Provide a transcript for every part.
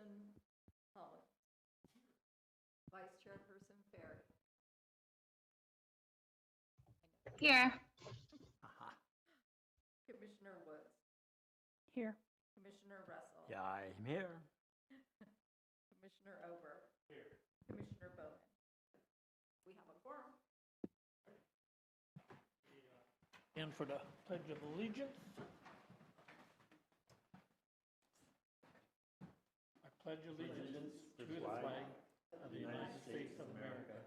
Chairperson Collins. Vice Chairperson Ferry. Here. Commissioner Woods. Here. Commissioner Russell. Yeah, I'm here. Commissioner Ober. Here. Commissioner Bowman. We have a quorum. And for the Pledge of Allegiance. I pledge allegiance to the flag of the United States of America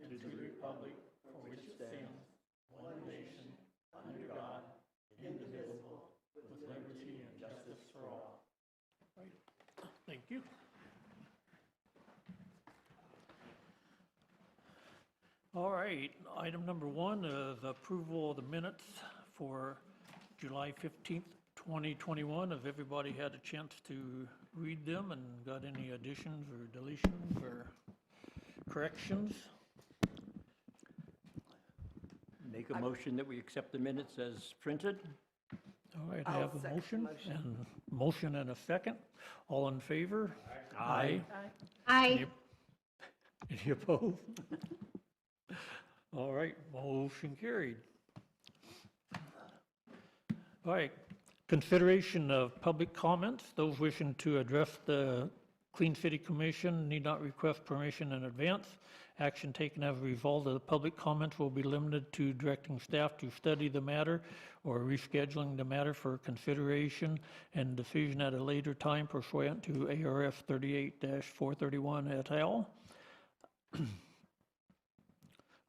and to the republic for which it stands, one nation, under God, indivisible, with liberty and justice for all. Right. Thank you. All right, item number 1 is approval of the minutes for July 15th, 2021. Have everybody had a chance to read them and got any additions or deletions or corrections? Make a motion that we accept the minutes as printed. All right, I I'll have a second motion the motion. and motion and a second. All in favor? Aye. Aye. Any opposed? All right, motion carried. All right, consideration of public comments. Those wishing to address the Clean City Commission need not request permission in advance. Action taken as a result of the public comments will be limited to directing staff to study the matter or rescheduling the matter for consideration and decision at a later time pursuant to ARS 38-431 et al.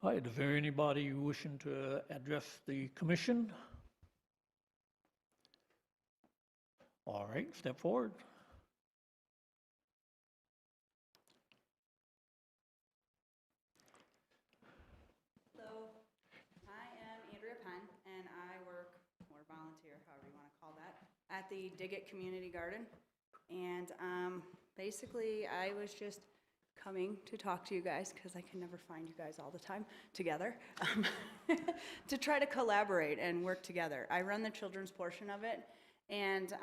All right, is there anybody wishing to address the commission? All right, step forward. So, I am Andrea Penn, and I work, or volunteer, however you want to call that, at the Diggett Community Garden. And basically, I was just coming to talk to you guys, because I can never find you guys all the time together, to try to collaborate and work together. I run the children's portion of it, and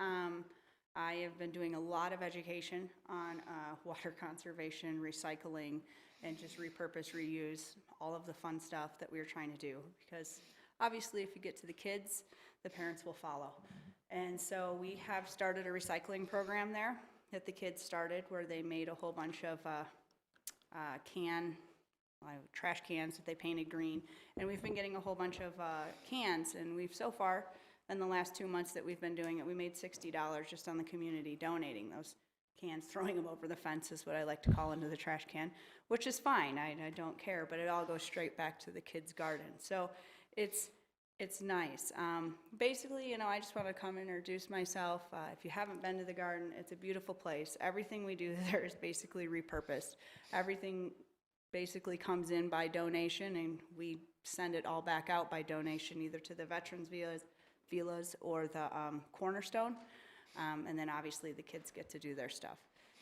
I have been doing a lot of education on water conservation, recycling, and just repurpose, reuse, all of the fun stuff that we're trying to do. Because obviously if you get to the kids, the parents will follow. And so we have started a recycling program there that the kids started, where they made a whole bunch of trash cans that they painted green. And we've been getting a whole bunch of cans, and we've so far, in the last 2 months that we've been doing it, we made $60 just on the community donating those cans, throwing them over the fence is what I like to call into the trash can, which is fine, I don't care, but it all goes straight back to the kids' garden. So it's nice. Basically, I just want to come and introduce myself. If you haven't been to the garden, it's a beautiful place. Everything we do there is basically repurposed. Everything basically comes in by donation, and we send it all back out by donation, either to the Veterans Villas or the Cornerstone. And then obviously the kids get to do their stuff.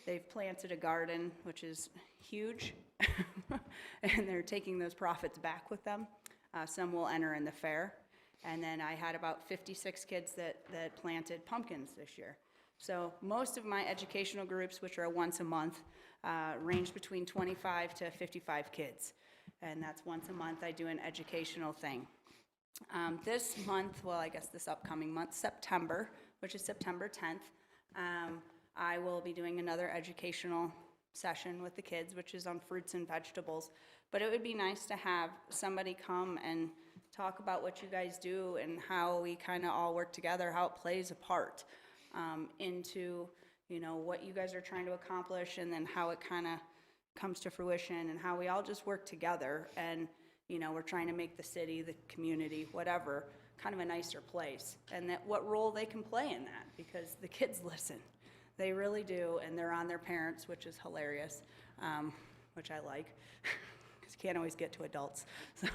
They've planted a garden, which is huge, and they're taking those profits back with them. Some will enter in the fair. And then I had about 56 kids that planted pumpkins this year. So most of my educational groups, which are once a month, range between 25 to 55 kids. And that's once a month I do an educational thing. This month, well, I guess this upcoming month, September, which is September 10th, I will be doing another educational session with the kids, which is on fruits and vegetables. But it would be nice to have somebody come and talk about what you guys do and how we kind of all work together, how it plays a part into, what you guys are trying to accomplish, and then how it kind of comes to fruition, and how we all just work together. And we're trying to make the city, the community, whatever, kind of a nicer place, and that what role they can play in that, because the kids listen. They really do, and they're on their parents, which is hilarious, which I like, because you can't always get to adults. So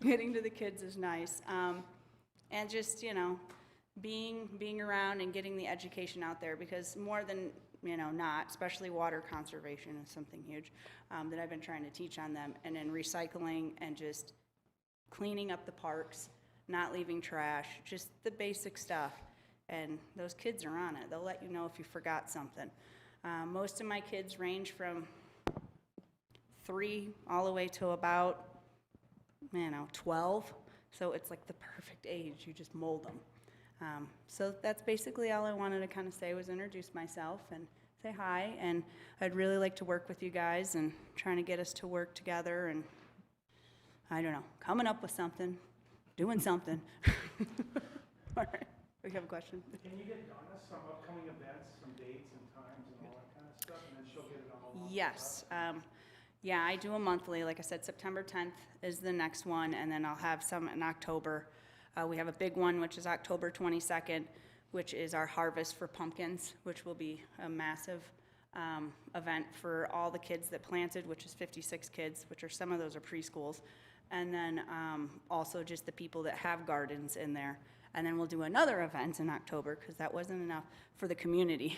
getting to the kids is nice. And just, being around and getting the education out there, because more than, not, especially water conservation is something huge that I've been trying to teach on them, and then recycling and just cleaning up the parks, not leaving trash, just the basic stuff. And those kids are on it. They'll let you know if you forgot something. Most of my kids range from 3 all the way to about, 12. So it's like the perfect age. You just mold them. So that's basically all I wanted to kind of say, was introduce myself and say hi. And I'd really like to work with you guys and trying to get us to work together and, I don't know, coming up with something, doing something. All right. We have a question. Can you get Donna some upcoming events, some dates and times and all that kind of stuff, and then she'll get it all along? Yes. Yeah, I do a monthly. Like I said, September 10th is the next one, and then I'll have some in October. We have a big one, which is October 22nd, which is our harvest for pumpkins, which will be a massive event for all the kids that planted, which is 56 kids, which are, some of those are preschools. And then also just the people that have gardens in there. And then we'll do another event in October, because that wasn't enough for the community.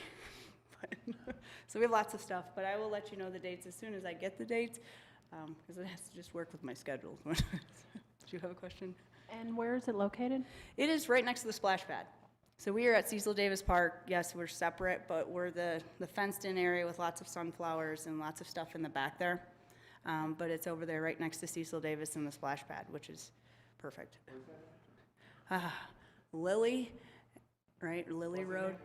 So we have lots of stuff, but I will let you know the dates as soon as I get the dates, because it has to just work with my schedule. Do you have a question? And where is it located? It is right next to the splash pad. So we are at Cecil Davis Park. Yes, we're separate, but we're the fenced-in area with lots of sunflowers and lots of stuff in the back there. But it's over there right next to Cecil Davis and the splash pad, which is perfect. Lily, right, Lily Road,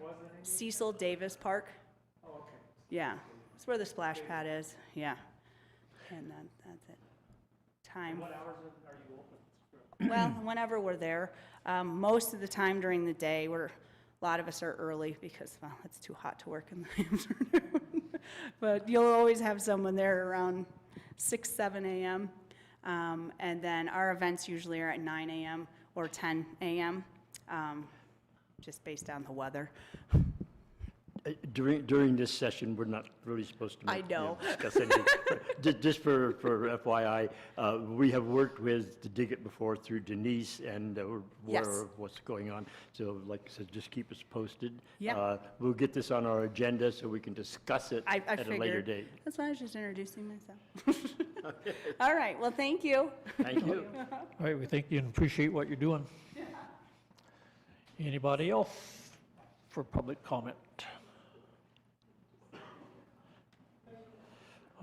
Cecil Davis Park. Oh, okay. Yeah, that's where the splash pad is, yeah. And then, that's it. Time, What hours are you open? well, whenever we're there. Most of the time during the day, a lot of us are early because, well, it's too hot to work in the afternoon. But you'll always have someone there around 6, 7 a.m. And then our events usually are at 9 a.m. or 10 a.m., just based on the weather. During this session, we're not really supposed to I know. discuss anything. Just for FYI, we have worked with to dig it before through Denise, and we're Yes. aware of what's going on. So like I said, just keep us posted. Yep. We'll get this on our agenda so we can discuss it I at a later figured. date. That's why I was just introducing myself. All right, well, thank you. Thank you. All right, we thank you and appreciate what you're doing. Anybody else for public comment?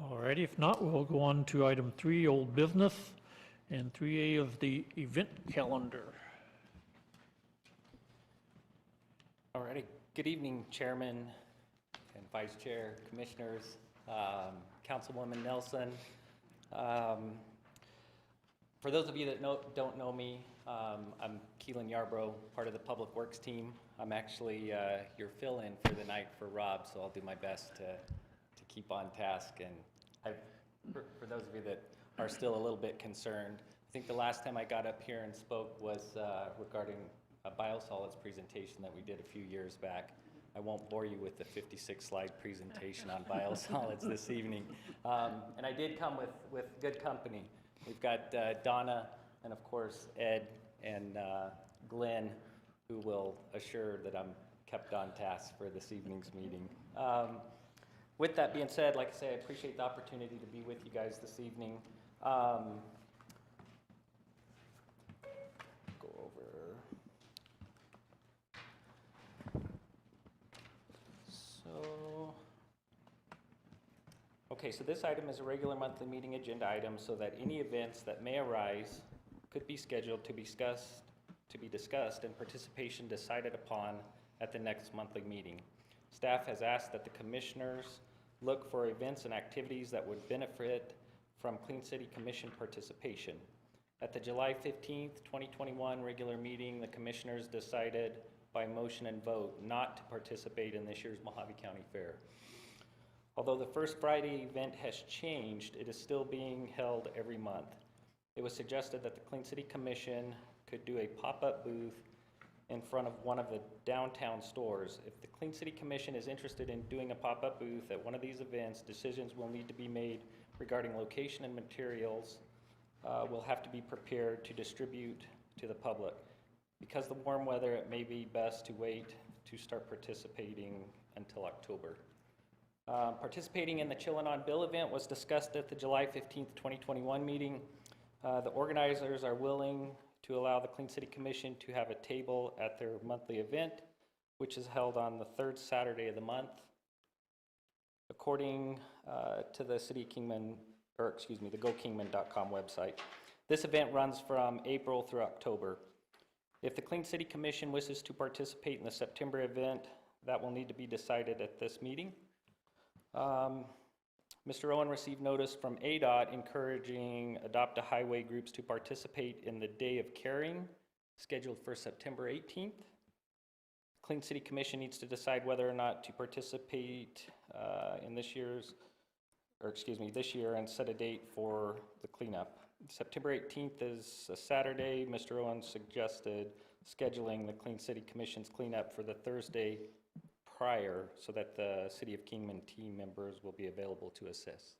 All right, if not, we'll go on to item 3, old business, and 3A of the event calendar. All righty. Good evening, Chairman and Vice Chair, Commissioners, Councilwoman Nelson. For those of you that don't know me, I'm Keelan Yarbrough, part of the Public Works team. I'm actually your fill-in for the night for Rob, so I'll do my best to keep on task. And for those of you that are still a little bit concerned, I think the last time I got up here and spoke was regarding a biosolids presentation that we did a few years back. I won't bore you with the 56-slide presentation on biosolids this evening. And I did come with good company. We've got Donna and, of course, Ed and Glenn, who will assure that I'm kept on task for this evening's meeting. With that being said, like I say, I appreciate the opportunity to be with you guys this evening. Go over. Okay, so this item is a regular monthly meeting agenda item so that any events that may arise could be scheduled to be discussed and participation decided upon at the next monthly meeting. Staff has asked that the commissioners look for events and activities that would benefit from Clean City Commission participation. At the July 15th, 2021 regular meeting, the commissioners decided by motion and vote not to participate in this year's Mojave County Fair. Although the first Friday event has changed, it is still being held every month. It was suggested that the Clean City Commission could do a pop-up booth in front of one of the downtown stores. If the Clean City Commission is interested in doing a pop-up booth at one of these events, decisions will need to be made regarding location and materials will have to be prepared to distribute to the public. Because of the warm weather, it may be best to wait to start participating until October. Participating in the Chillin' on Bill event was discussed at the July 15th, 2021 meeting. The organizers are willing to allow the Clean City Commission to have a table at their monthly event, which is held on the third Saturday of the month. according to the City of Kingman, or excuse me, the GoKingman.com website. This event runs from April through October. If the Clean City Commission wishes to participate in the September event, that will need to be decided at this meeting. Mr. Owen received notice from ADOT encouraging Adopt-A-Highway groups to participate in the Day of Caring, scheduled for September 18th. Clean City Commission needs to decide whether or not to participate in this year and set a date for the cleanup. September 18th is a Saturday. Mr. Owen suggested scheduling the Clean City Commission's cleanup for the Thursday prior so that the City of Kingman team members will be available to assist.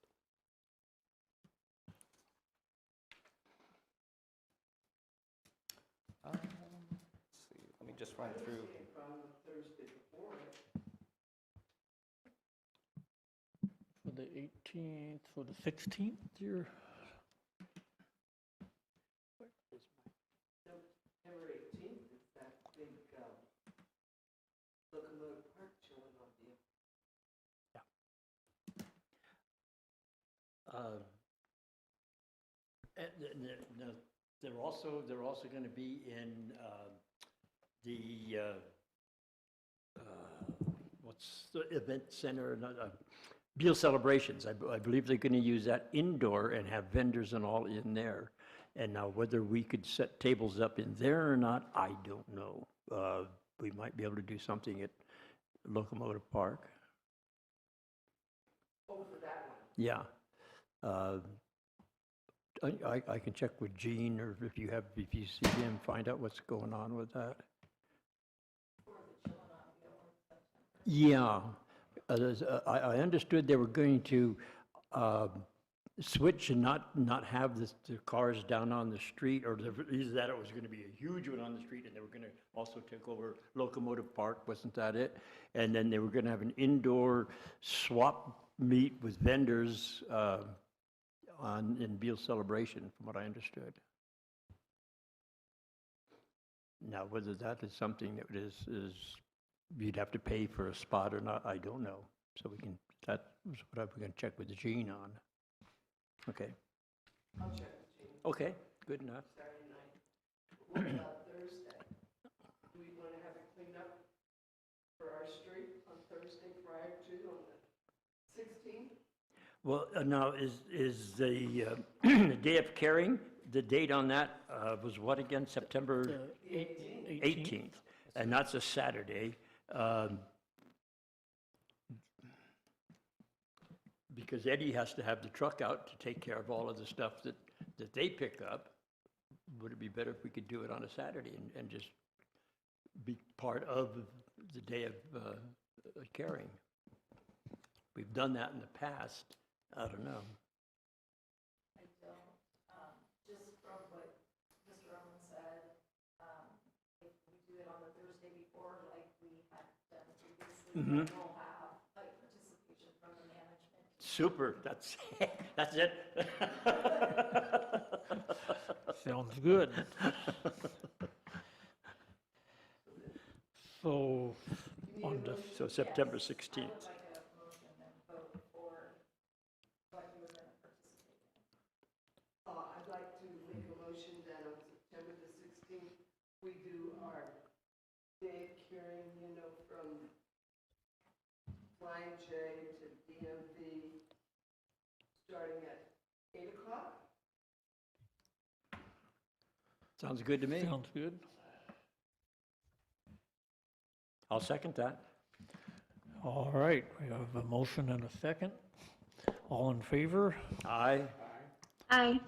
Let's see, let me just run through. For the 18th, for the 16th, you're, September 18th is that big locomotive park showing on deal. They're also going to be in the what's the event center? Beal Celebrations. I believe they're going to use that indoor and have vendors and all in there. And now whether we could set tables up in there or not, I don't know. We might be able to do something at Locomotive Park. Oh, for that one. Yeah. I can check with Gene, or if you see him, find out what's going on with that. Yeah. I understood they were going to switch and not have the cars down on the street, or either that it was going to be a huge one on the street, and they were going to also take over Locomotive Park, wasn't that it? And then they were going to have an indoor swap meet with vendors in Beal Celebration, from what I understood. Now, whether that is something that is you'd have to pay for a spot or not, I don't know. So that was what we're going to check with Gene on. Okay. I'll check with Gene. Okay, good enough. Saturday night. What about Thursday? Do we want to have a cleanup for our street on Thursday prior to, on the 16th? Well, now, is the the Day of Caring, the date on that was what again? September The 18th. 18th, and that's a Saturday. Because Eddie has to have the truck out to take care of all of the stuff that they pick up. Would it be better if we could do it on a Saturday and just be part of the Day of Caring? We've done that in the past. I don't know. I don't, just from what Mr. Roman said, if we do it on the Thursday before, like we had done previously, Mhm. we'll have like participation from the management. Super, that's it. sounds good. So, on the, So September Yes, 16th. I would like a motion and vote for what you were going to participate in. I'd like to make a motion that on September the 16th, we do our day of caring, from Flying J to DMV, starting at 8 o'clock. Sounds good to me. sounds good. I'll second that. All right, we have a motion and a second. All in favor? Aye. Aye.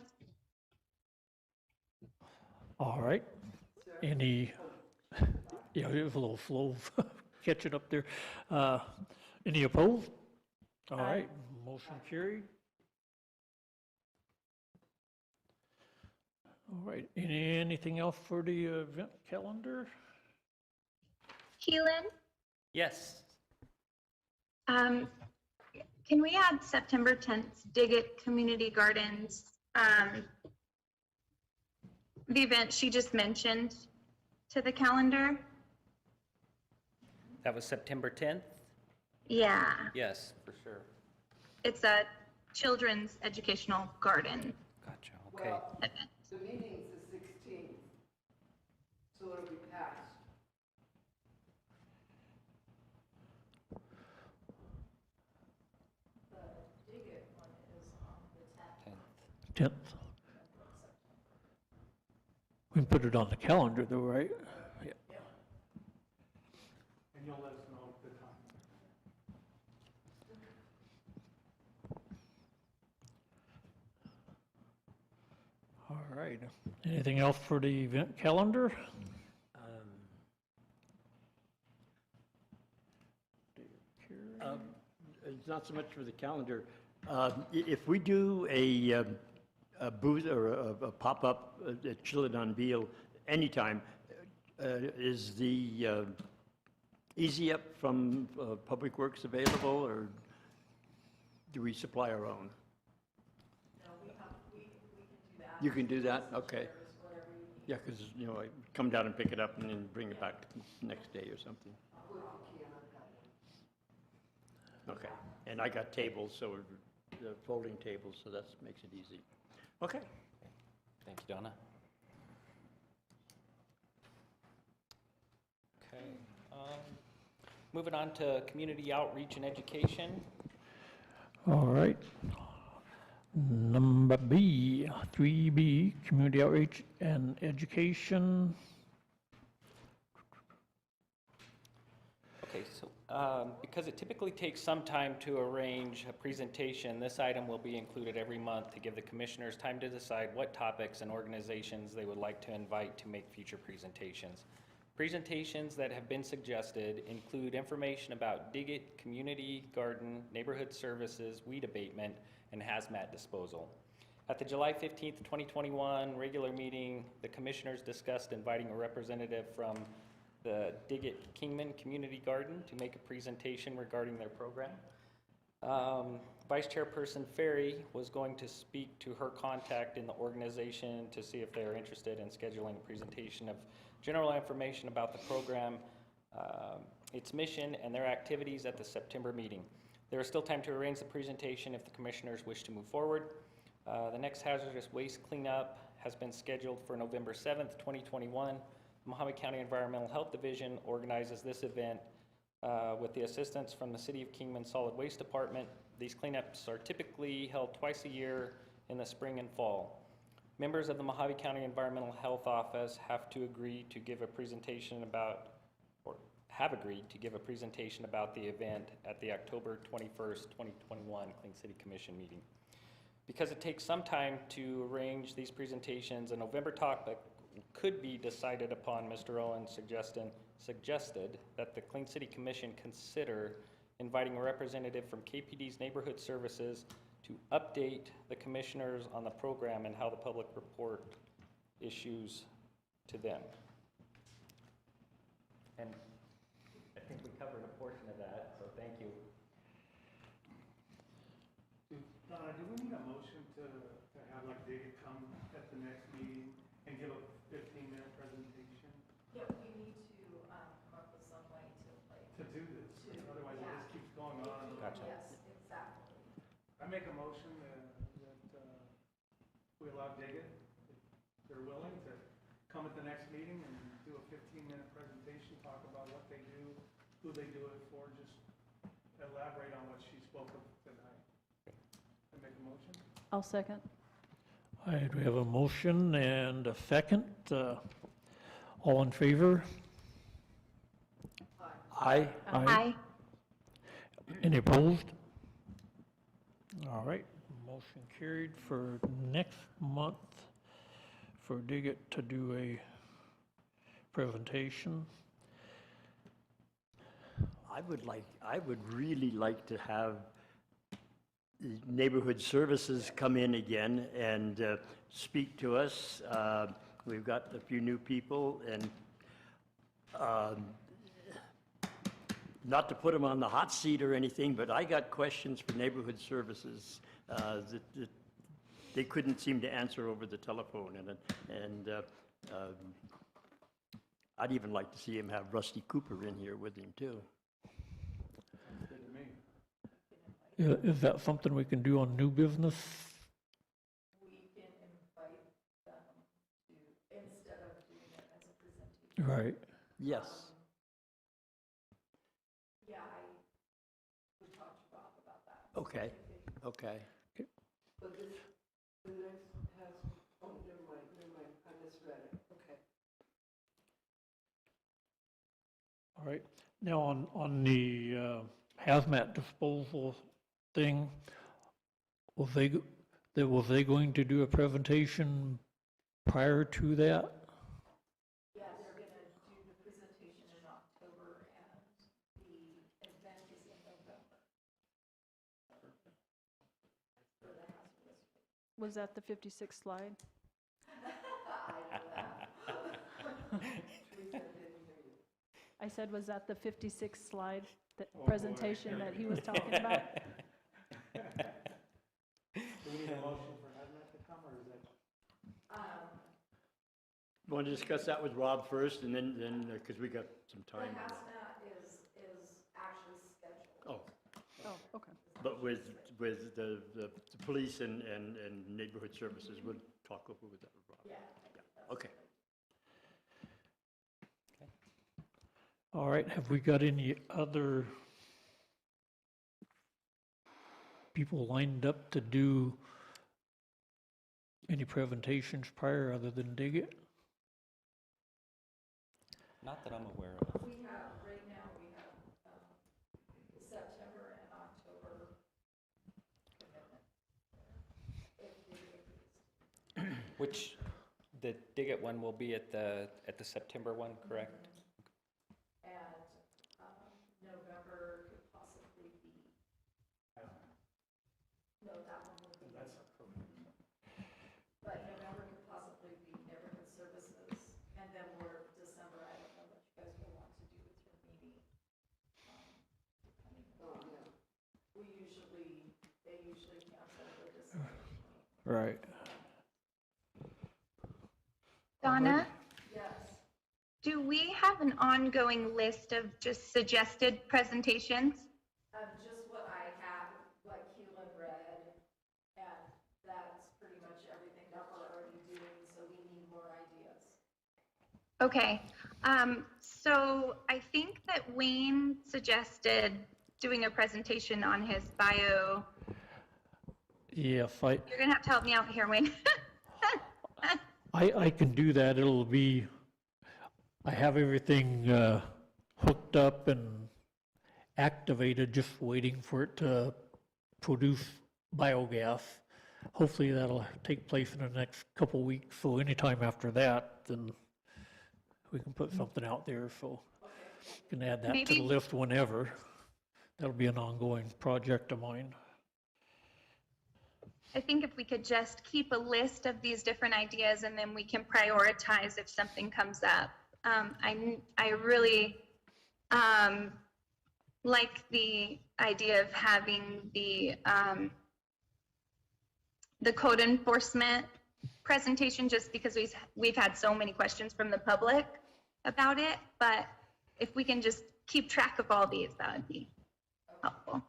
All right. Any, yeah, it was a little slow catching up there. Any opposed? All right, motion carried. All right, anything else for the event calendar? Keelan, Yes, can we add September 10th, Diggett Community Gardens, the event she just mentioned, to the calendar? that was September 10th? Yeah. Yes, for sure. It's a children's educational garden Gotcha, okay. Well, event. the meeting's the 16th, so it'll be passed. The Dig It one is on the 10th. 10th. 10th. We can put it on the calendar though, right? Yeah. And you'll let us know the time. All right. Anything else for the event calendar? It's not so much for the calendar. If we do a booth or a pop-up at Chillin on Beale anytime, is the Easy Up from Public Works available, or do we supply our own? No, we can do that. You can do that? Okay. Chairs, whatever you need. Yeah, because, you know, I come down and pick it up and then bring it back the next day or something. Okay, and I got tables, so the folding tables, so that makes it easy. Okay. Thank you, Donna. Okay, moving on to community outreach and education. All right. Number B, 3B, community outreach and education. Okay, so because it typically takes some time to arrange a presentation, this item will be included every month to give the commissioners time to decide what topics and organizations they would like to invite to make future presentations. Presentations that have been suggested include information about Dig It, community garden, neighborhood services, weed abatement, and hazmat disposal. At the July 15th, 2021 regular meeting, the commissioners discussed inviting a representative from the Dig It Kingman Community Garden to make a presentation regarding their program. Vice Chairperson Ferry was going to speak to her contact in the organization to see if they are interested in scheduling a presentation of general information about the program, its mission, and their activities at the September meeting. There is still time to arrange the presentation if the commissioners wish to move forward. The next hazardous waste cleanup has been scheduled for November 7th, 2021. The Mojave County Environmental Health Division organizes this event with the assistance from the City of Kingman Solid Waste Department. These cleanups are typically held twice a year in the spring and fall. Members of the Mojave County Environmental Health Office have to agree to give a presentation about, or have agreed to give a presentation about the event at the October 21st, 2021 Clean City Commission meeting. Because it takes some time to arrange these presentations, a November topic could be decided upon. Mr. Owen suggested that the Clean City Commission consider inviting a representative from KPD's Neighborhood Services to update the commissioners on the program and how the public report issues to them. And I think we covered a portion of that, so thank you. Donna, do we need a motion to have like David come at the next meeting and give a 15-minute presentation Yeah, we need to come up with some way to like. to do this? Otherwise, it just keeps going on. Gotcha. Yes, exactly. I make a motion that we allow David, if they're willing, to come at the next meeting and do a 15-minute presentation, talk about what they do, who they do it for, just elaborate on what she spoke of tonight. I make a motion? I'll second. All right, we have a motion and a second. All in favor? Aye. Aye. Any opposed? All right, motion carried for next month for Dig It to do a presentation. I would really like to have the neighborhood services come in again and speak to us. We've got a few new people, and not to put them on the hot seat or anything, but I got questions for neighborhood services that they couldn't seem to answer over the telephone, and I'd even like to see him have Rusty Cooper in here with him too. Good to me. Is that something we can do on new business? We can invite them to, instead of doing it as a presentation. Right. Yes. Yeah, I would talk to Bob about that. Okay, okay. But this, the next has, oh, never mind, I misread it, okay. All right. Now, on the hazmat disposal thing, was they going to do a presentation prior to that? Yeah, they're gonna do the presentation in October and the event is in November. For the hazardous. Was that the 56 slide? I said, was that the 56 slide, that presentation that he was talking about? Do we need a motion for Hazmat to come, or is that? Want to discuss that with Rob first, and then, because we got some The time. hazmat is actually scheduled. Oh, Oh, okay. but with the police and neighborhood services, we'll talk over with that with Rob. Yeah. Okay. All right, have we got any other people lined up to do any presentations prior other than dig it? Not that I'm aware of. We have, right now, we have September and October commitment. If we agrees. Which, the Dig It one will be at the September one, correct? And November could possibly be, no, that one would be. That's October. But November could possibly be neighborhood services, and then we're December, I don't know what you guys will want to do with your meeting. Depending Oh, on, yeah. they usually cancel the December. Right. Donna, Yes, do we have an ongoing list of just suggested presentations? just what I have, what Keelan read, and that's pretty much everything that we're already doing, so we need more ideas. Okay, so I think that Wayne suggested doing a presentation on his bio. Yeah, if You're gonna have to help me out here, Wayne. I can do that. It'll be, I have everything hooked up and activated, just waiting for it to produce biogas. Hopefully that'll take place in the next couple weeks, so anytime after that, then we can put something out there, so can add that to the Maybe- list whenever. That'll be an ongoing project of mine. I think if we could just keep a list of these different ideas and then we can prioritize if something comes up. I really like the idea of having the code enforcement presentation, just because we've had so many questions from the public about it. But if we can just keep track of all these, that would be helpful.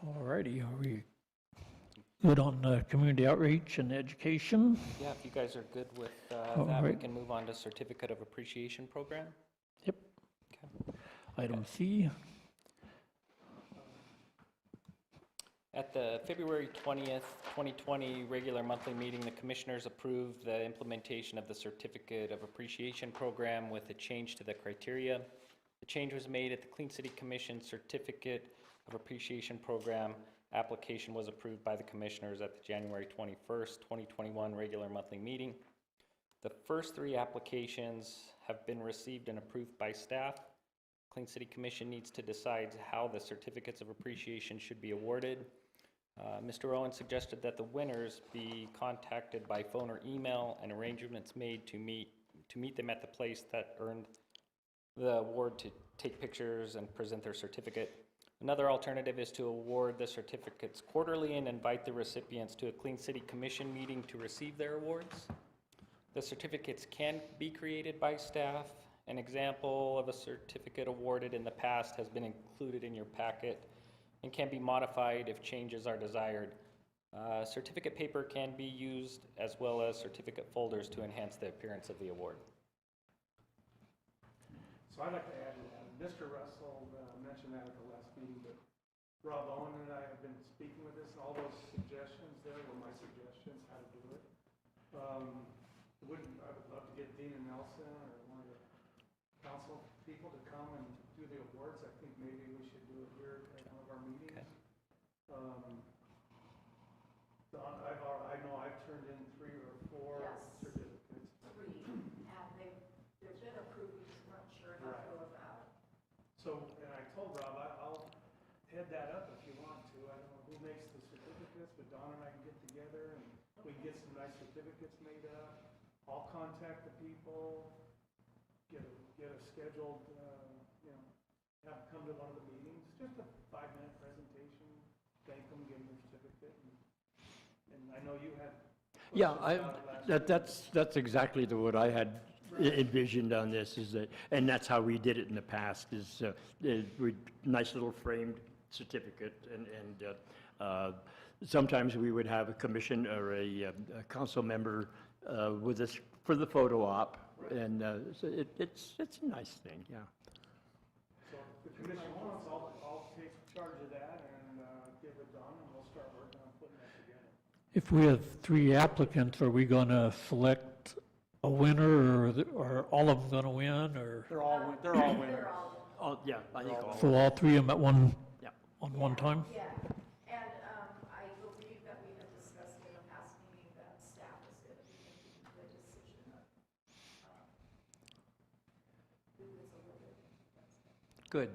All righty, are we good on community outreach and education? Yeah, if you guys are good with All that, we right. can move on to Certificate of Appreciation Program. Yep. Okay. Item C. At the February 20th, 2020 regular monthly meeting, the commissioners approved the implementation of the Certificate of Appreciation Program with a change to the criteria. The change was made at the Clean City Commission Certificate of Appreciation Program. Application was approved by the commissioners at the January 21st, 2021 regular monthly meeting. The first three applications have been received and approved by staff. Clean City Commission needs to decide how the certificates of appreciation should be awarded. Mr. Owen suggested that the winners be contacted by phone or email and arrangements made to meet them at the place that earned the award to take pictures and present their certificate. Another alternative is to award the certificates quarterly and invite the recipients to a Clean City Commission meeting to receive their awards. The certificates can be created by staff An example of a certificate awarded in the past has been included in your packet and can be modified if changes are desired. Certificate paper can be used as well as certificate folders to enhance the appearance of the award. So I'd like to add to that. Mr. Russell mentioned that at the last meeting, but Rob Owen and I have been speaking with this, and all those suggestions there were my suggestions how to do it. I would love to get Dean and Nelson or one of the council people to come and do the awards. I think maybe we should do it here at one of our meetings. Okay. Don, I know I've turned in 3 or 4 Yes. certificates. 3, and they've been approved, we just weren't sure how to go about it. So, and I told Rob, I'll head that up if you want to. I don't know who makes the certificates, but Don and I can get together and we can get some nice certificates made up. I'll contact the people, get a scheduled, have them come to one of the meetings, just a 5-minute presentation, thank them, give them their certificate. And I know you had. Yeah, questions about it last that's exactly what I had envisioned on this, is that, and that's how we did it in the past, is nice little framed certificate, and sometimes we would have a commission or a council member with us for the photo op, and so it's a nice thing, yeah. So if the commission wants, I'll take charge of that and give it Don, and we'll start working on putting that together. If we have 3 applicants, are we going to select a winner, or all of them going to win, or? They're all winners. Oh, yeah, I think all. So all 3 of them at one, Yeah. on one time? Yeah, and I believe that we had discussed in the past meeting that staff is going to be making the decision of who is awarded. Good.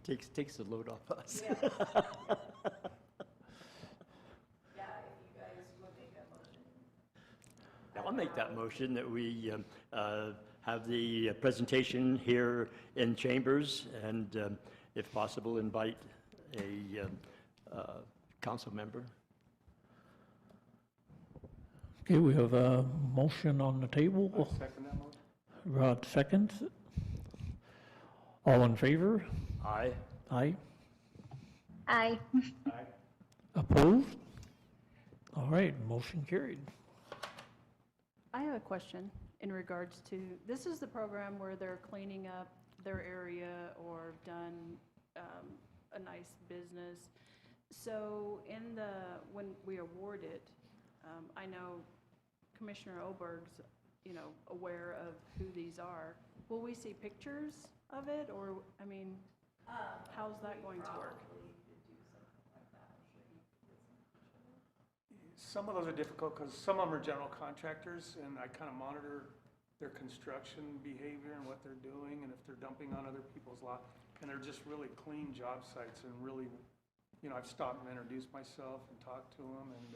Takes the load off us. Yeah. Yeah, if you guys would make that motion. I'll make that motion that we have the presentation here in chambers, and if possible, invite a council member. Okay, we have a motion on the table. I'll second that motion. Rod seconds. All in favor? Aye. Aye. Aye. Aye. Opposed? All right, motion carried. I have a question in regards to, this is the program where they're cleaning up their area or done a nice business. So when we award it, I know Commissioner Oberg's, aware of who these are. Will we see pictures of it, or, how's that going to work? Some of those are difficult because some of them are general contractors, and I kind of monitor their construction behavior and what they're doing, and if they're dumping on other people's lot. And they're just really clean job sites, and really, I've stopped and introduced myself and talked to them, and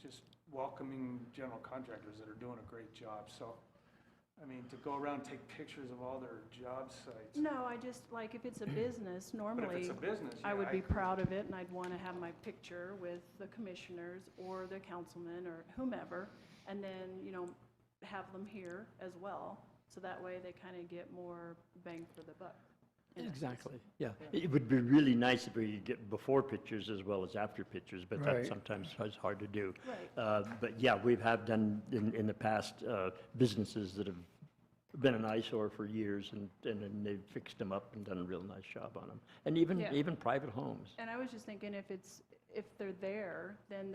just welcoming general contractors that are doing a great job. So, to go around and take pictures of all their job sites. No, I just, like, if it's a business, But if normally, it's a business, I would yeah, be proud of it, and I'd want to have my picture with the commissioners or the councilman or whomever, and then, have them here as well, so that way they kind of get more bang for the buck. in essence. Exactly, yeah. It would be really nice if we could get before pictures as well as after pictures, but that Right. sometimes is hard to do. Right. But yeah, we have done in the past businesses that have been an eyesore for years, and then they've fixed them up and done a real nice job on them. And Yeah. even private homes. And I was just thinking, if they're there, then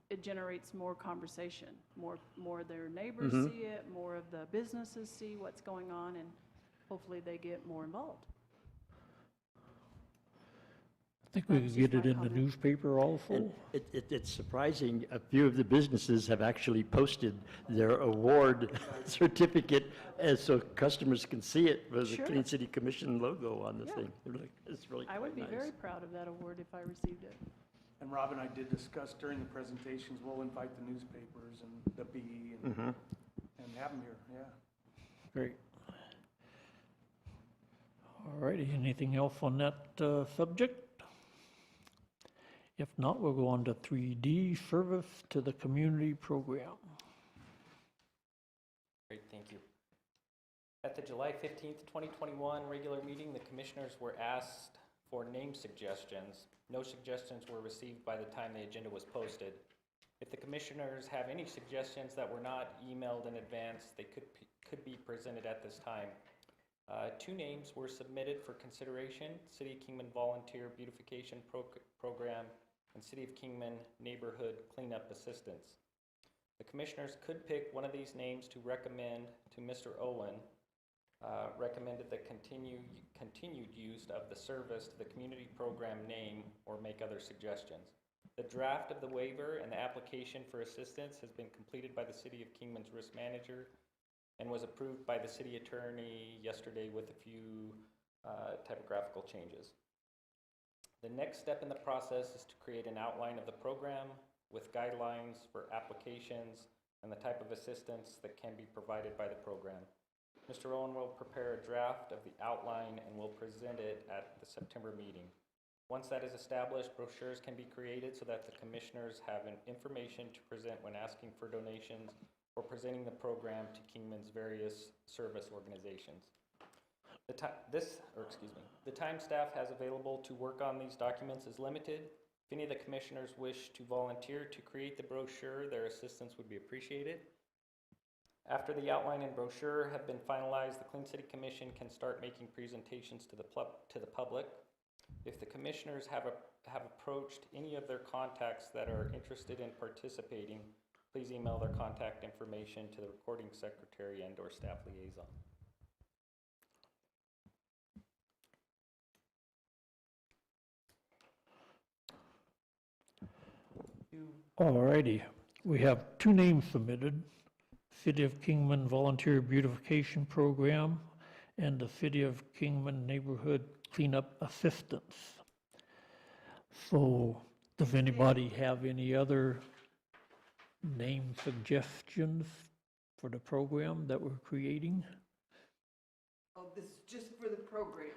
it generates more conversation, more their neighbors Mhm. see it, more of the businesses see what's going on, and hopefully they get more involved. I think we That's could just get it my in the comment. newspaper also. And it's surprising, a few of the businesses have actually posted their award certificate, so customers can see it with the Sure. Clean City Commission logo on the Yeah. thing. It's really I would quite be nice. very proud of that award if I received it. And Rob and I did discuss during the presentations, we'll invite the newspapers and the Bee and Mhm. have them here, yeah. Great. All righty, anything else on that subject? If not, we'll go on to 3D, service to the community program. At the July 15th, 2021 regular meeting, the commissioners were asked for name suggestions. No suggestions were received by the time the agenda was posted. If the commissioners have any suggestions that were not emailed in advance, they could be presented at this time. 2 names were submitted for consideration: City of Kingman Volunteer Beautification Program and City of Kingman Neighborhood Cleanup Assistance. The commissioners could pick one of these names to recommend to Mr. Owen. Recommended the continued use of the service to the community program name or make other suggestions. The draft of the waiver and the application for assistance has been completed by the City of Kingman's risk manager and was approved by the city attorney yesterday with a few typographical changes. The next step in the process is to create an outline of the program with guidelines for applications and the type of assistance that can be provided by the program. Mr. Owen will prepare a draft of the outline and will present it at the September meeting. Once that is established, brochures can be created so that the commissioners have information to present when asking for donations or presenting the program to Kingman's various service organizations. The time staff has available to work on these documents is limited. If any of the commissioners wish to volunteer to create the brochure, their assistance would be appreciated. After the outline and brochure have been finalized, the Clean City Commission can start making presentations to the public. If the commissioners have approached any of their contacts that are interested in participating, please email their contact information to the recording secretary and/or staff liaison. All righty, we have 2 names submitted: City of Kingman Volunteer Beautification Program and the City of Kingman Neighborhood Cleanup Assistance. So, does anybody have any other name suggestions for the program that we're creating? Oh, this is just for the program?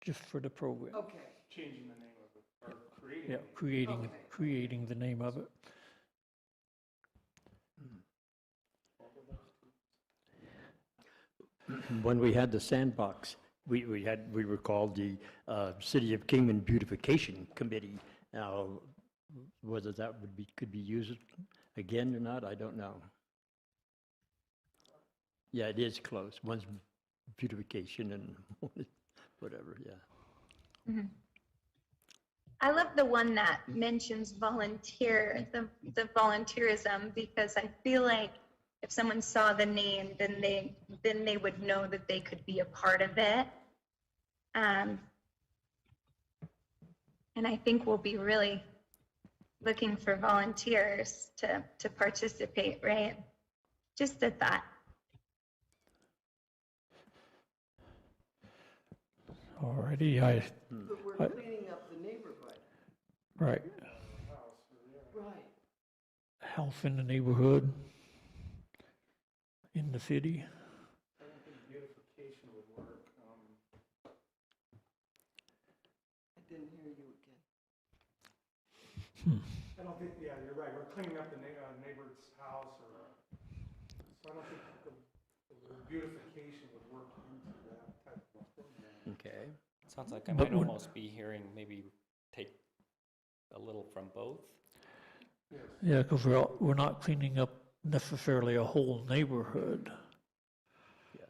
Just for the program. Okay. Changing the name of it, or creating Yeah, the name. creating the name of it. When we had the sandbox, we were called the City of Kingman Beautification Committee. Now, whether that could be used again or not, I don't know. Yeah, it is close. One's beautification and whatever, yeah. Mhm. I love the one that mentions volunteer, the volunteerism, because I feel like if someone saw the name, then they would know that they could be a part of it. And I think we'll be really looking for volunteers to participate, right? Just a thought. Alrighty, But we're cleaning up the neighborhood. right, Right. health in the neighborhood, in the city. I don't think beautification would work. I didn't hear you again. I don't think, yeah, you're right, we're cleaning up the neighbor's house, or, so I don't think the beautification would work into that type of program. Okay. Sounds like I But might when- almost be hearing maybe take a little from both. Yes. Yeah, because we're not cleaning up necessarily a whole neighborhood. Yeah,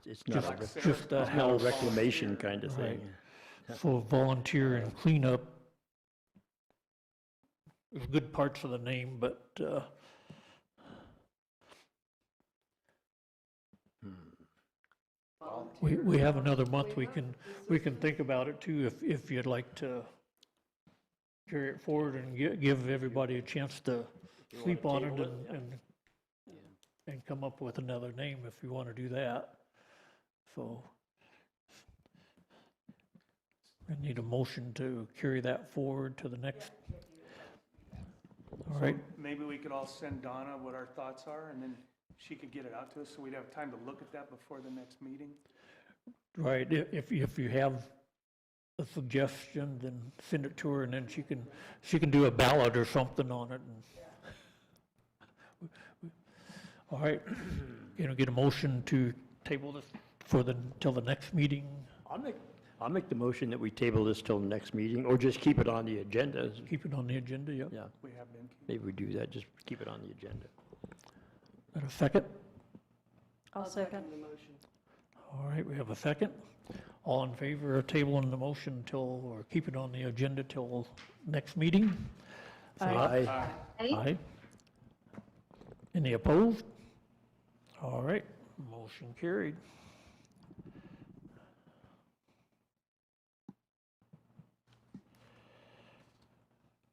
it's not a, Like Just that it's not a house. reclamation kind of thing. So volunteer and cleanup, there's good parts of the name, but we have another month, we can think about it too, if you'd like to carry it forward and give everybody a chance to You wanna sleep on it table it? and come up with another name if you want to do that. So I need a motion to carry that forward to the next. All right, Maybe we could all send Donna what our thoughts are, and then she could get it out to us, so we'd have time to look at that before the next meeting. right, if you have a suggestion, then send it to her, and then she can do a ballot or something on it. All right, get a motion to table this for till the next meeting? I'll make the motion that we table this till the next meeting, or just keep it on the agenda. Keep it on the agenda, yeah. Yeah, We have been. maybe we do that, just keep it on the agenda. And a second? I'll second. the motion. All right, we have a second. All in favor of tabling the motion till, or keep it on the agenda till next meeting? Say Aye. Aye. Any opposed? All right, motion carried.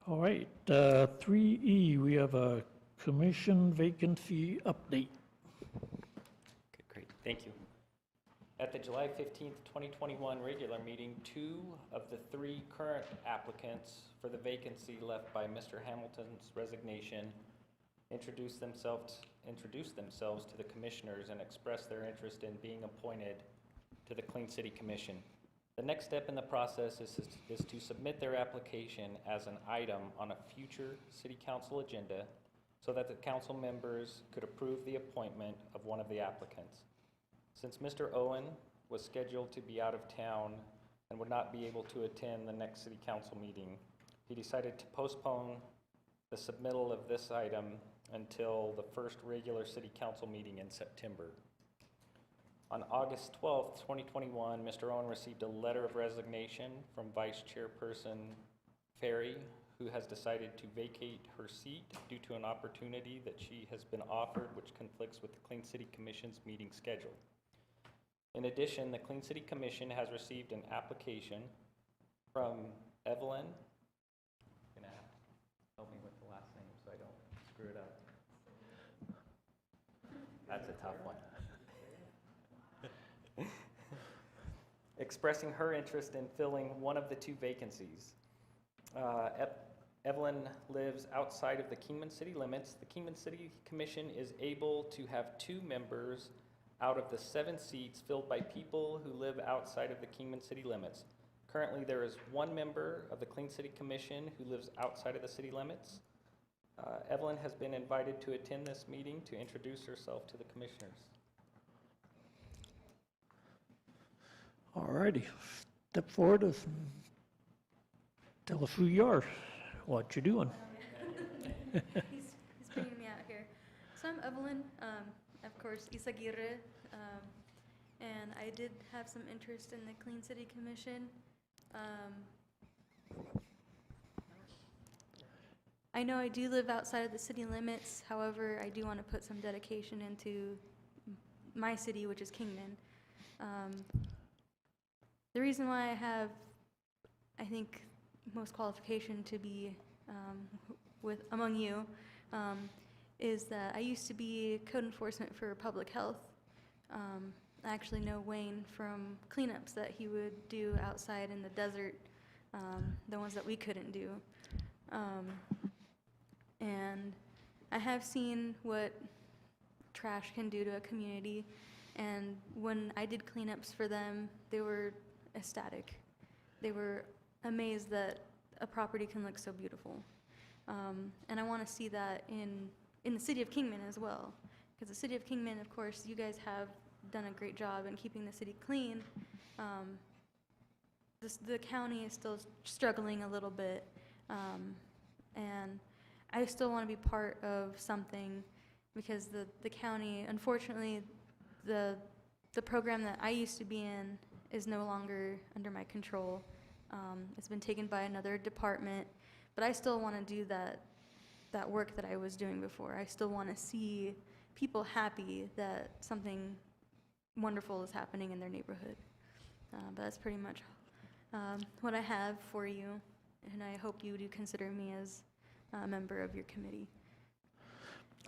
All right, 3E, we have a commission vacancy update. Okay, great, thank you. At the July 15th, 2021 regular meeting, 2 of the 3 current applicants for the vacancy left by Mr. Hamilton's resignation introduced themselves to the commissioners and expressed their interest in being appointed to the Clean City Commission. The next step in the process is to submit their application as an item on a future city council agenda so that the council members could approve the appointment of one of the applicants. Since Mr. Owen was scheduled to be out of town and would not be able to attend the next city council meeting, he decided to postpone the submittal of this item until the first regular city council meeting in September. On August 12th, 2021, Mr. Owen received a letter of resignation from Vice Chairperson Ferry, who has decided to vacate her seat due to an opportunity that she has been offered which conflicts with the Clean City Commission's meeting schedule. In addition, the Clean City Commission has received an application from Evelyn. You're gonna have to help me with the last name so I don't screw it up. That's a tough one. Expressing her interest in filling one of the 2 vacancies. Evelyn lives outside of the Kingman city limits. The Kingman City Commission is able to have 2 members out of the 7 seats filled by people who live outside of the Kingman city limits. Currently, there is 1 member of the Clean City Commission who lives outside of the city limits. Evelyn has been invited to attend this meeting to introduce herself to the commissioners. All righty, step forward and tell us who you are, what you're doing. He's bringing me out here. So I'm Evelyn, of course, Isaguirre, and I did have some interest in the Clean City Commission. I know I do live outside of the city limits, however, I do want to put some dedication into my city, which is Kingman. The reason why I have, I think, most qualification to be among you is that I used to be code enforcement for public health. I actually know Wayne from cleanups that he would do outside in the desert, the ones that we couldn't do. And I have seen what trash can do to a community, and when I did cleanups for them, they were ecstatic. They were amazed that a property can look so beautiful. And I want to see that in the city of Kingman as well, because the city of Kingman, of course, you guys have done a great job in keeping the city clean. The county is still struggling a little bit, and I still want to be part of something, because the county, unfortunately, the program that I used to be in is no longer under my control. It's been taken by another department, but I still want to do that work that I was doing before. I still want to see people happy that something wonderful is happening in their neighborhood. But that's pretty much what I have for you, and I hope you do consider me as a member of your committee.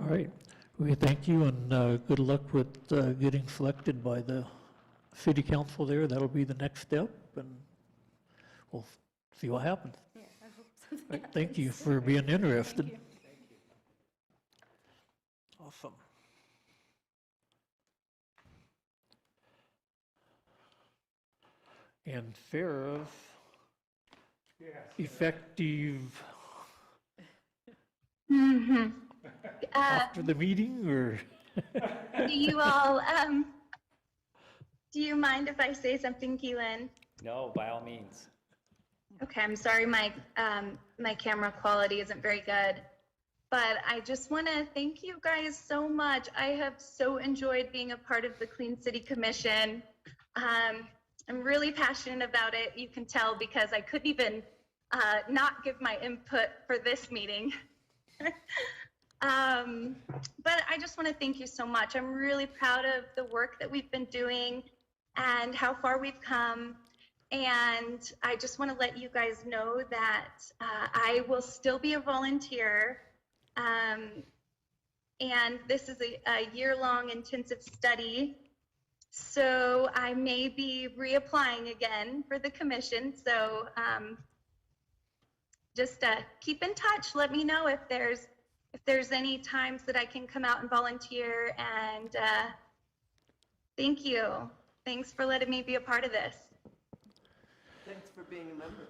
All right, we thank you, and good luck with getting selected by the city council there. That'll be the next step, and we'll see what happens. Yeah, I hope something Right, thank you for being interested. Thank you. Awesome. And Farah, Yes. effective Mhm. after the meeting, or? Do you all, Do you mind if I say something, Keelan? No, by all means. Okay, I'm sorry my my camera quality isn't very good, but I just want to thank you guys so much. I have so enjoyed being a part of the Clean City Commission. I'm really passionate about it. You can tell because I couldn't even not give my input for this meeting. But I just want to thank you so much. I'm really proud of the work that we've been doing and how far we've come. And I just want to let you guys know that I will still be a volunteer. And this is a year-long intensive study. So I may be reapplying again for the commission. So just keep in touch. Let me know if there's any times that I can come out and volunteer. And thank you. Thanks for letting me be a part of this. Thanks for being a member.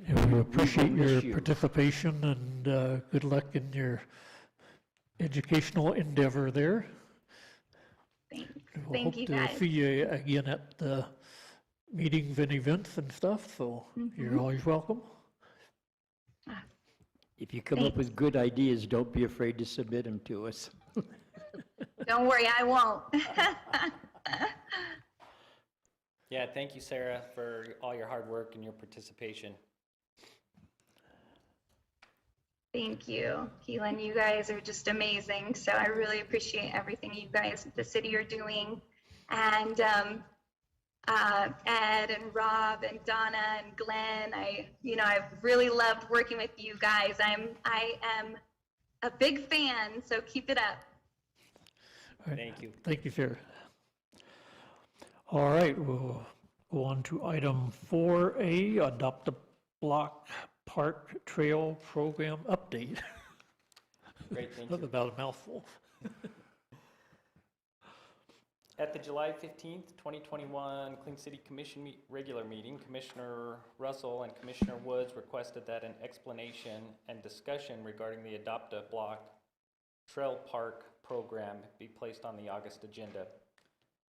Yeah, we appreciate miss your you. participation and good luck in your educational endeavor there. Thanks. We'll Thank you, hope guys. to see you again at the meetings and events and stuff, so you're always welcome. If you come up with good ideas, don't be afraid to submit them to us. Don't worry, I won't. Yeah, thank you, Sarah, for all your hard work and your participation. Thank you, Keelan. You guys are just amazing. So I really appreciate everything you guys at the city are doing. And Ed and Rob and Donna and Glenn, I've really loved working with you guys. I am a big fan, so keep it up. All right. Thank you. Thank you, Sarah. All right, we'll go on to item 4A, Adopt a Block Park Trail Program Update. Great, thank That's you. about a mouthful. At the July 15th, 2021 Clean City Commission regular meeting, Commissioner Russell and Commissioner Woods requested that an explanation and discussion regarding the Adopt a Block Trail Park program be placed on the August agenda.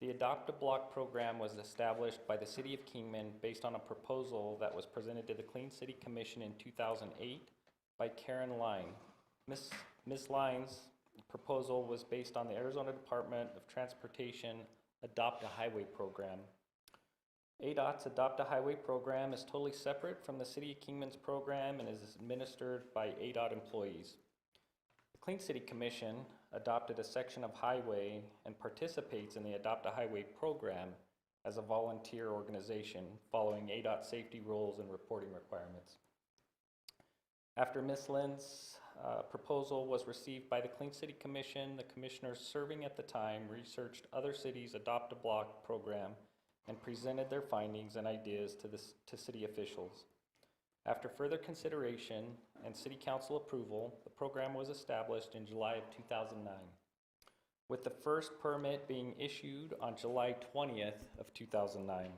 The Adopt a Block program was established by the City of Kingman based on a proposal that was presented to the Clean City Commission in 2008 by Karen Line. Ms. Line's proposal was based on the Arizona Department of Transportation Adopt a Highway program. ADOT's Adopt a Highway program is totally separate from the City of Kingman's program and is administered by ADOT employees. The Clean City Commission adopted a section of highway and participates in the Adopt a Highway program as a volunteer organization following ADOT safety rules and reporting requirements. After Ms. Lynn's proposal was received by the Clean City Commission, the commissioners serving at the time researched other cities' Adopt a Block program and presented their findings and ideas to city officials. After further consideration and City Council approval, the program was established in July of 2009, with the first permit being issued on July 20th of 2009.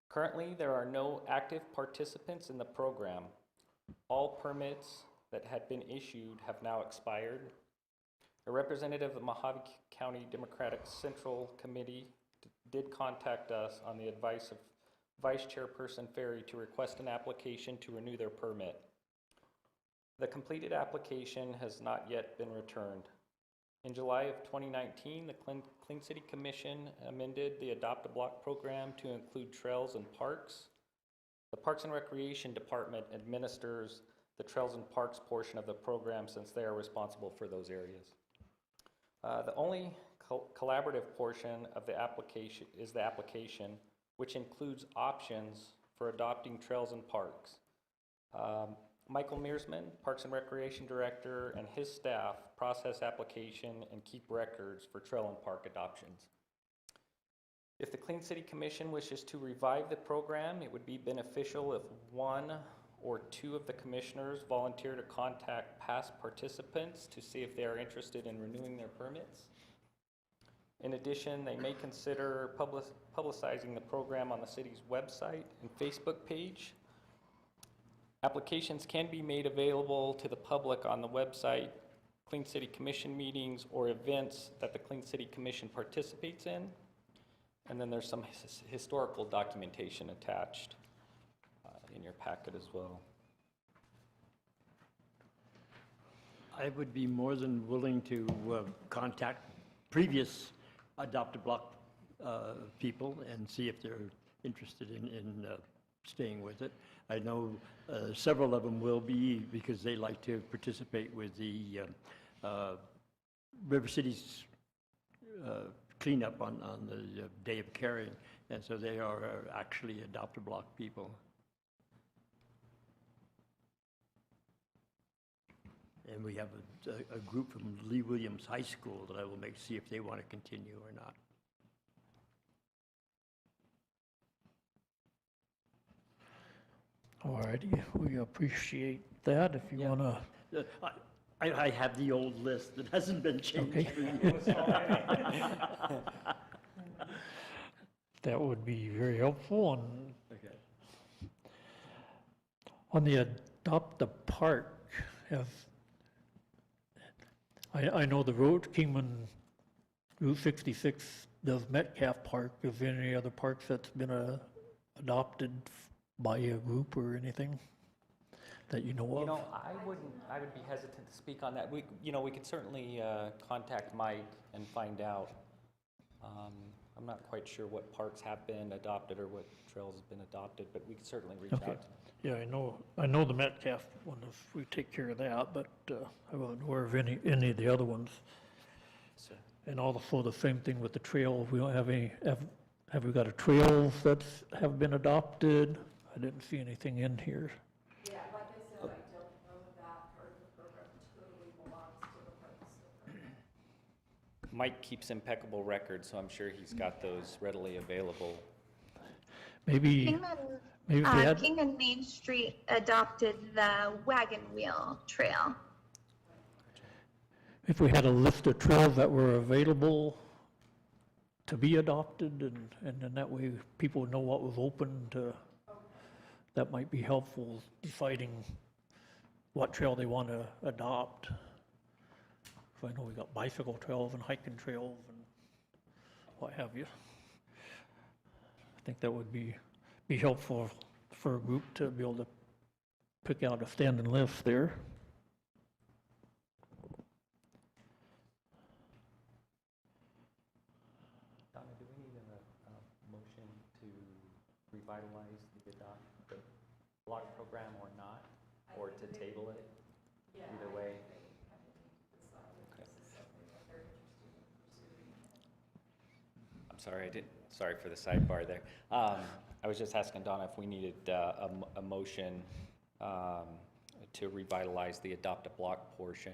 Currently, there are no active participants in the program. All permits that had been issued have now expired. A representative of the Mojave County Democratic Central Committee did contact us on the advice of Vice Chairperson Ferry to request an application to renew their permit. The completed application has not yet been returned. In July of 2019, the Clean City Commission amended the Adopt a Block program to include trails and parks. The Parks and Recreation Department administers the Trails and Parks portion of the program since they are responsible for those areas. The only collaborative portion of the application is the application, which includes options for adopting trails and parks. Michael Mearsman, Parks and Recreation Director, and his staff process application and keep records for trail and park adoptions. If the Clean City Commission wishes to revive the program, it would be beneficial if one or two of the commissioners volunteer to contact past participants to see if they are interested in renewing their permits. In addition, they may consider publicizing the program on the city's website and Facebook page. Applications can be made available to the public on the website, Clean City Commission meetings, or events that the Clean City Commission participates in. And then there's some historical documentation attached in your packet as well. I would be more than willing to contact previous adopt-a-block people and see if they're interested in staying with it. I know several of them will be, because they like to participate with the River City's cleanup on the day of carrying, and so they are actually adopt-a-block people. And we have a group from Lee Williams High School that I will see if they want to continue or not. All righty, we appreciate that. If you Yeah. want to, I have the old list that hasn't been changed Okay. for years. that would be very helpful. And Okay. on the Adopt a Park, I know the road, Kingman, Route 66 does Metcalf Park. Is there any other parks that's been adopted by a group or anything that you know of? You know, I would be hesitant to speak on that. We could certainly contact Mike and find out. I'm not quite sure what parks have been adopted or what trails have been adopted, but we could certainly reach out Okay. to them. Yeah, I know the Metcalf one, if we take care of that, but I wasn't aware of any of the other ones. So, And also the same thing with the trail. We don't have any, have we got a trails that have been adopted? I didn't see anything in here. Yeah, like I said, I don't know if that part of the program totally belongs to the park system. Mike keeps impeccable records, so I'm sure he's got those readily available. Maybe if they had, Kingman Main Street adopted the wagon wheel trail. if we had a list of trails that were available to be adopted, and then that way people would know what was open to, that might be helpful deciding what trail they want to adopt. So I know we got bicycle trails and hiking trails and what have you. I think that would be helpful for a group to be able to pick out a standing list there. Donna, do we need a motion to revitalize the block program or not, or to table it? Either way. I'm sorry, sorry for the sidebar there. I was just asking Donna if we needed a motion to revitalize the adopt a block portion,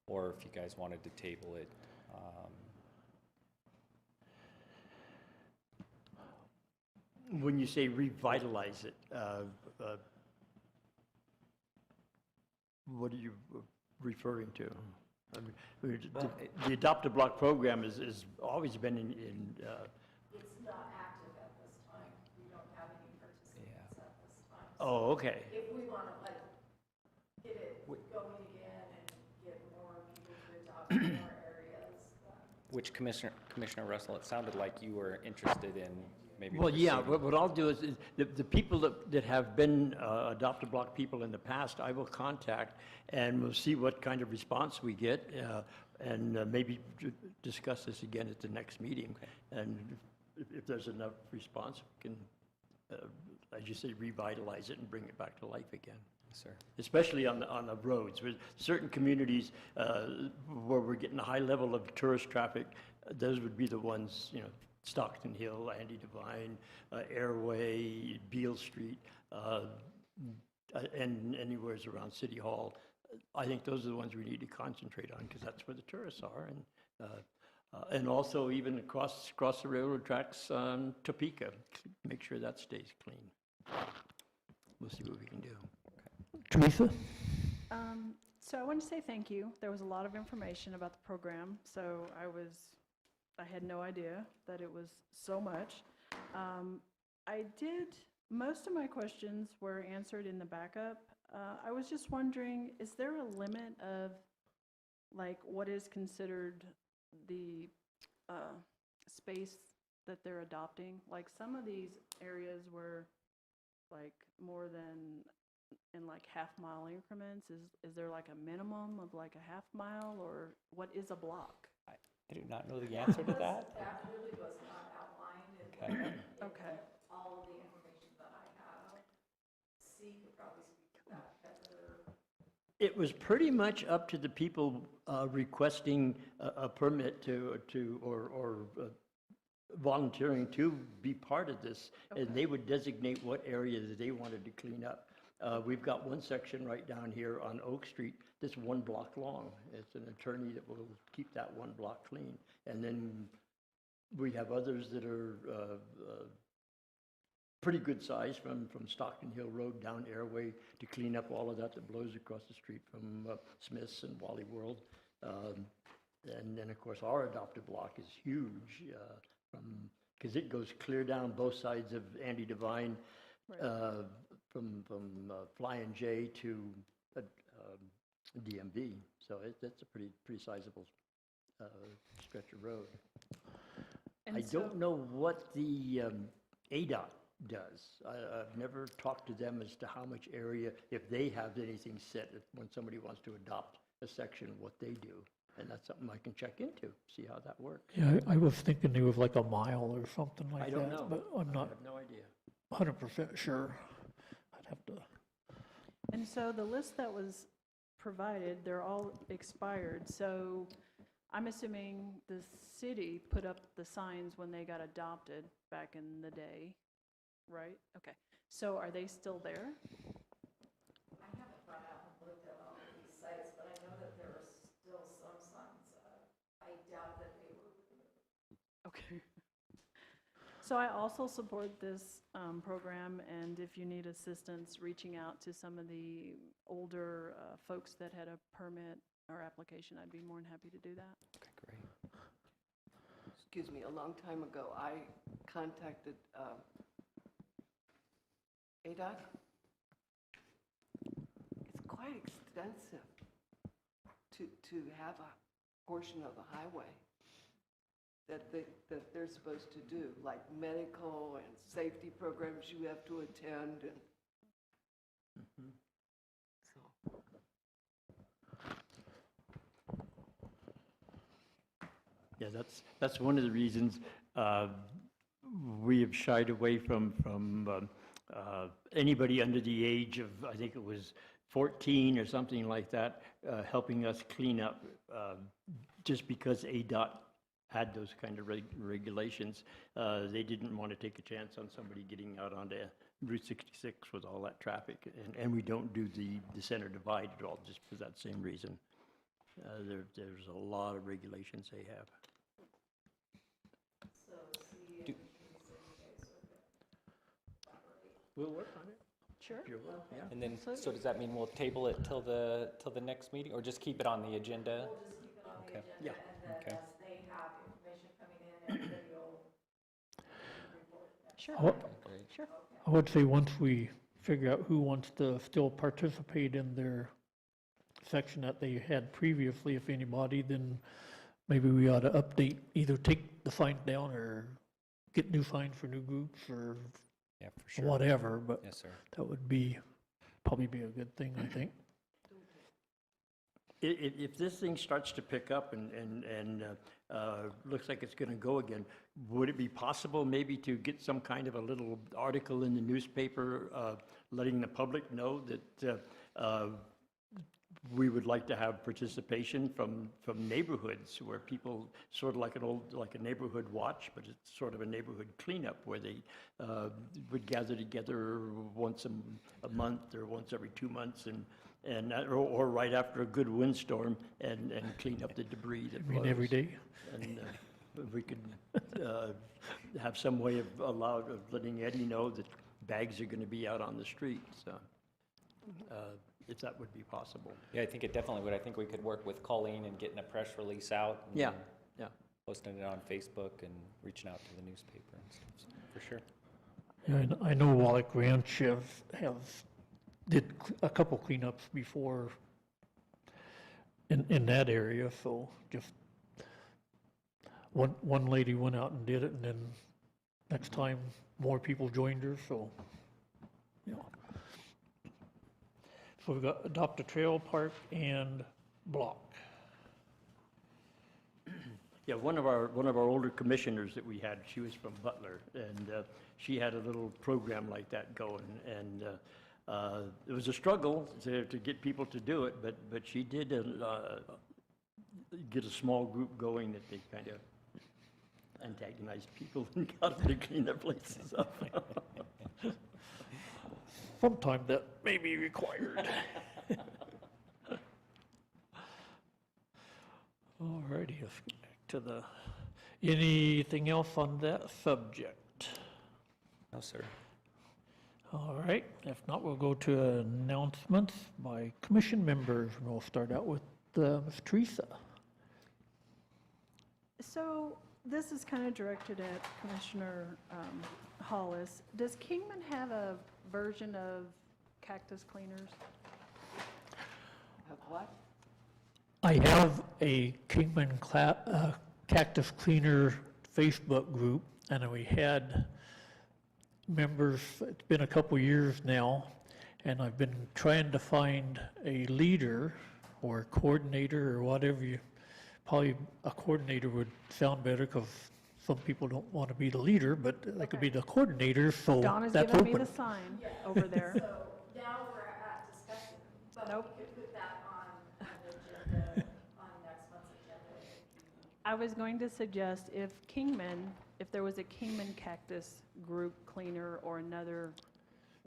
or if you guys wanted to table it. When you say revitalize it, what are you referring to? I mean, the adopt-a-block program is always been in It's not active at this time. We don't have any participants at this time. oh, okay. If we want to like get it going again and get more people to adopt more areas, Which Commissioner Russell, it sounded like you were interested in maybe Well, yeah, proceeding. what I'll do is the people that have been adopt-a-block people in the past, I will contact, and we'll see what kind of response we get, and maybe discuss this again at the next meeting. And if there's enough response, we can, as you say, revitalize it and bring it back to life again. Yes, sir. Especially on the roads, with certain communities where we're getting a high level of tourist traffic, those would be the ones, Stockton Hill, Andy Devine, Airway, Beale Street, and anywhere around City Hall. I think those are the ones we need to concentrate on, because that's where the tourists are, and also even across the railroad tracks on Topeka, make sure that stays clean. We'll see what we can do. Teresa? So I want to say thank you. There was a lot of information about the program, so I had no idea that it was so much. Most of my questions were answered in the backup. I was just wondering, is there a limit of, like, what is considered the space that they're adopting? Like some of these areas were like more than in like half-mile increments. Is there like a minimum of like a half mile, or what is a block? I do not know the answer to that. That really was not outlined in Okay. Okay. all of the information that I have. C could probably speak to that better. It was pretty much up to the people requesting a permit or volunteering to be part of this, and they would designate what areas they wanted to clean up. We've got one section right down here on Oak Street that's 1 block long. It's an attorney that will keep that 1 block clean. And then we have others that are pretty good size from Stockton Hill Road down Airway to clean up all of that blows across the street from Smith's and Wally World. And then, of course, our adopted block is huge because it goes clear down both sides of Andy Devine, Right. from Flying J to DMV. So that's a pretty sizable stretch of road. And I so- don't know what the ADOT does. I've never talked to them as to how much area, if they have anything set, when somebody wants to adopt a section, what they do. And that's something I can check into, see how that works. Yeah, I was thinking it was like a mile or something like I that. don't know. But I'm I not have no idea. 100% sure. I'd have to, And so the list that was provided, they're all expired. So I'm assuming the city put up the signs when they got adopted back in the day, right? Okay. So are they still there? I haven't gone out and looked at all of these sites, but I know that there are still some signs. I doubt that they were removed. Okay. So I also support this program, and if you need assistance reaching out to some of the older folks that had a permit or application, I'd be more than happy to do that. Okay, great. Excuse me, a long time ago, I contacted ADOT. It's quite extensive to have a portion of the highway that they're supposed to do, like medical and safety programs you have to attend, and so. Yeah, that's one of the reasons we have shied away from anybody under the age of, I think it was 14 or something like that, helping us clean up, just because ADOT had those kind of regulations. They didn't want to take a chance on somebody getting out onto Route 66 with all that traffic. And we don't do the center divide at all, just for that same reason. There's a lot of regulations they have. So C and Do- We'll work on it. Sure. If you will, yeah. And then, So- so does that mean we'll table it till the next meeting, or just keep it on the agenda? we'll just keep it on the Okay. agenda, Yeah. and then Okay. as they have information coming in, everybody will report it. Sure. I Great. Sure. would say once we figure out who wants to still participate in their section that they had previously, if anybody, then maybe we ought to update, either take the fine down or get new fines for new groups or Yeah, for sure. whatever, but Yes, sir. that would probably be a good thing, I think. If this thing starts to pick up and looks like it's going to go again, would it be possible maybe to get some kind of a little article in the newspaper letting the public know that we would like to have participation from neighborhoods where people, sort of like a neighborhood watch, but it's sort of a neighborhood cleanup where they would gather together once a month or once every 2 months or right after a good windstorm and clean up the debris that I mean, every blows. day. And if we could have some way of letting Eddie know that bags are going to be out on the street, so if that would be possible. Yeah, I think it definitely would. I think we could work with Colleen and getting a press release out. And Yeah, then yeah. posting it on Facebook and reaching out to the newspaper and stuff, so, for sure. Yeah, I know Wallach Ranch did a couple cleanups before in that area, so just one lady went out and did it, and then next time more people joined her, so, you know. So we've got adopt a trail, park, and block. Yeah, one of our older commissioners that we had, she was from Butler, and she had a little program like that going, and it was a struggle to get people to do it, but she did get a small group going that they kind of antagonized people and got them to clean their places up. Sometime that may be required. All righty, let's get back to the, anything else on that subject? No, sir. All right, if not, we'll go to announcements by commission members, and we'll start out with Ms. Teresa. So this is kind of directed at Commissioner Hollis. Does Kingman have a version of cactus cleaners? Of what? I have a Kingman cactus cleaner Facebook group, and we had members, it's been a couple years now, and I've been trying to find a leader or a coordinator or whatever you, probably a coordinator would sound better because some people don't want to be the leader, but they could be the coordinator, so Donna's that's giving me open. the sign over there. So now we're at discussion, but Nope. we could put that on the agenda, on next month's agenda. I was going to suggest if there was a Kingman cactus group cleaner or another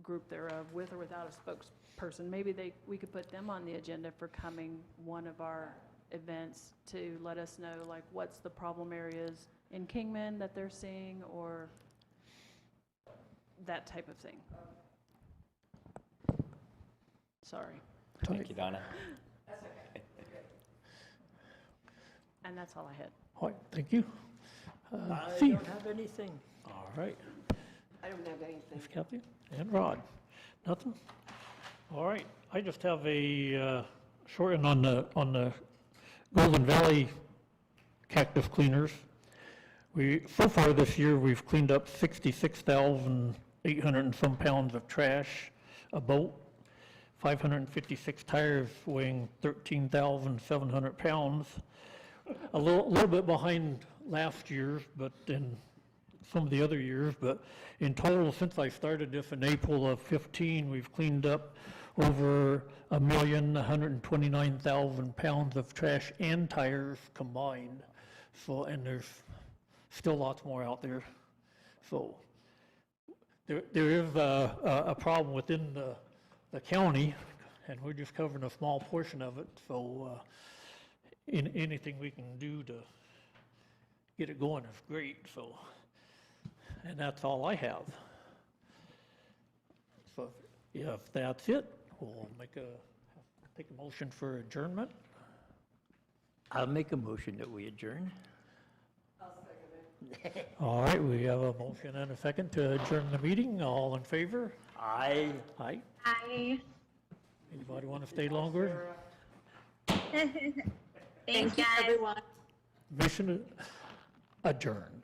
group thereof, with or without a spokesperson, maybe we could put them on the agenda for coming one of our events to let us know, like, what's the problem areas in Kingman that they're seeing, or that type of thing. Sorry. Thank you, Donna. And that's all I had. All right, thank you. I Steve. don't have anything. All right, I don't have anything. Ms. Kathy and Rod, nothing? All right, I just have a short one on the Golden Valley cactus cleaners. So far this year, we've cleaned up 66,800 and some pounds of trash, a boat, 556 tires weighing 13,700 pounds. A little bit behind last year's, but in some of the other years, but in total, since I started this in April of 15, we've cleaned up over 1,129,000 pounds of trash and tires combined. So, and there's still lots more out there. So there is a problem within the county, and we're just covering a small portion of it. So anything we can do to get it going is great. So, and that's all I have. So if that's it, we'll take a motion for adjournment. I'll make a motion that we adjourn. All right, we have a motion and a second to adjourn the meeting. All in favor? Aye. Aye. Hi. Anybody want to stay longer? Thanks, guys. everyone. Mission adjourned.